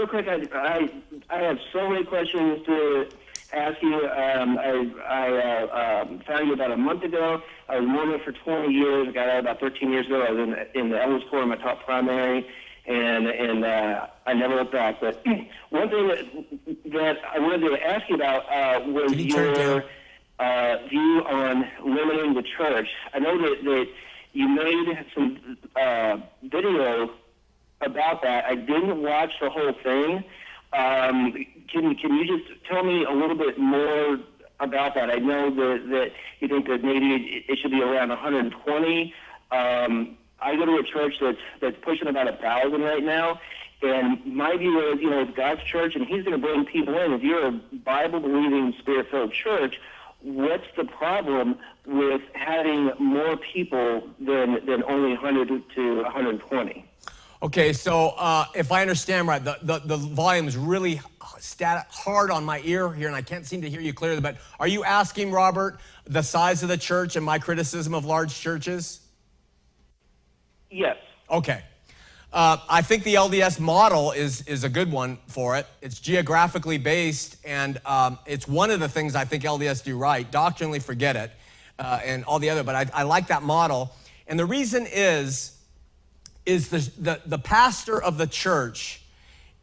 real quick, I have so many questions to ask you. I found you about a month ago. I was Mormon for 20 years. I got out about 13 years ago. I was in the Elders Corps in my top primary, and I never looked back. But one thing that I wanted to ask you about was your view on limiting the church. I know that you made some video about that. I didn't watch the whole thing. Can you just tell me a little bit more about that? I know that you think that maybe it should be around 120. I go to a church that's pushing about 1,000 right now, and my view is, it's God's church, and He's going to bring people in. If you're a Bible-believing, Spirit-filled church, what's the problem with having more people than only 100 to 120? Okay, so if I understand right, the volume is really hard on my ear here, and I can't seem to hear you clearly, but are you asking, Robert, the size of the church and my criticism of large churches? Yes. Okay. I think the LDS model is a good one for it. It's geographically based, and it's one of the things I think LDS do right. Doctrinally, forget it, and all the other, but I like that model. And the reason is the pastor of the church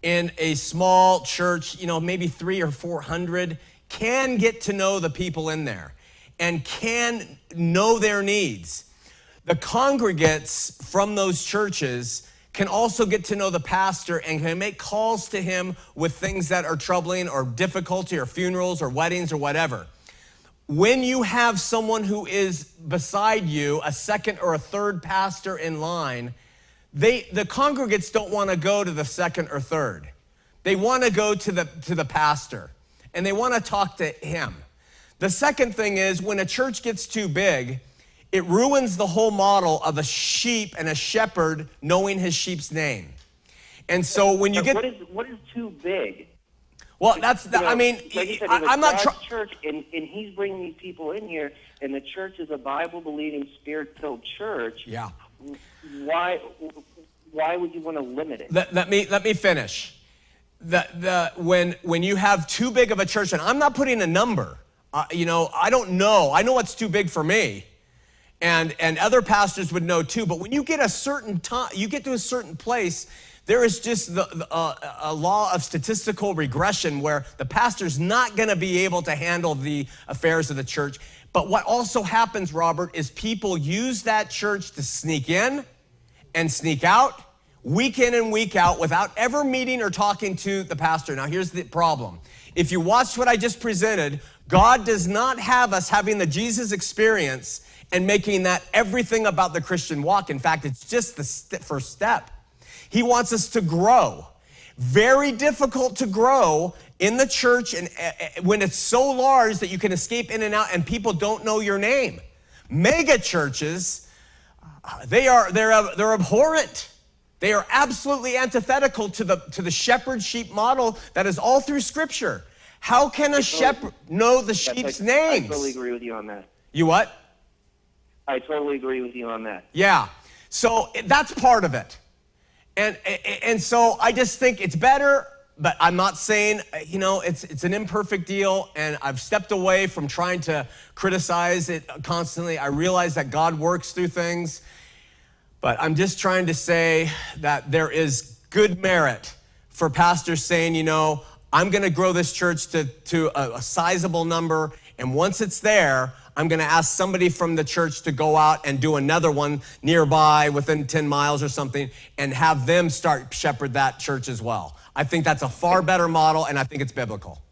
in a small church, maybe 300 or 400, can get to know the people in there and can know their needs. The congregates from those churches can also get to know the pastor and can make calls to him with things that are troubling or difficulty or funerals or weddings or whatever. When you have someone who is beside you, a second or a third pastor in line, the congregates don't want to go to the second or third. They want to go to the pastor, and they want to talk to him. The second thing is, when a church gets too big, it ruins the whole model of a sheep and a shepherd knowing his sheep's name. And so when you get... What is too big? Well, I'm not trying... church, and He's bringing these people in here, and the church is a Bible-believing, Spirit-filled church. Yeah. Why would you want to limit it? Let me finish. When you have too big of a church, and I'm not putting a number. I don't know. I know what's too big for me, and other pastors would know too. But when you get a certain time, you get to a certain place, there is just a law of statistical regression where the pastor's not going to be able to handle the affairs of the church. But what also happens, Robert, is people use that church to sneak in and sneak out, week in and week out, without ever meeting or talking to the pastor. Now, here's the problem. If you watched what I just presented, God does not have us having the Jesus experience and making that everything about the Christian walk. In fact, it's just the first step. He wants us to grow. Very difficult to grow in the church, and when it's so large that you can escape in and out and people don't know your name. Mega churches, they're abhorrent. They are absolutely antithetical to the shepherd sheep model that is all through Scripture. How can a shepherd know the sheep's names? I totally agree with you on that. You what? I totally agree with you on that. Yeah. So that's part of it. And so I just think it's better, but I'm not saying, it's an imperfect deal, and I've stepped away from trying to criticize it constantly. I realize that God works through things, but I'm just trying to say that there is good merit for pastors saying, I'm going to grow this church to a sizable number, and once it's there, I'm going to ask somebody from the church to go out and do another one nearby within 10 miles or something and have them start shepherd that church as well. I think that's a far better model, and I think it's biblical.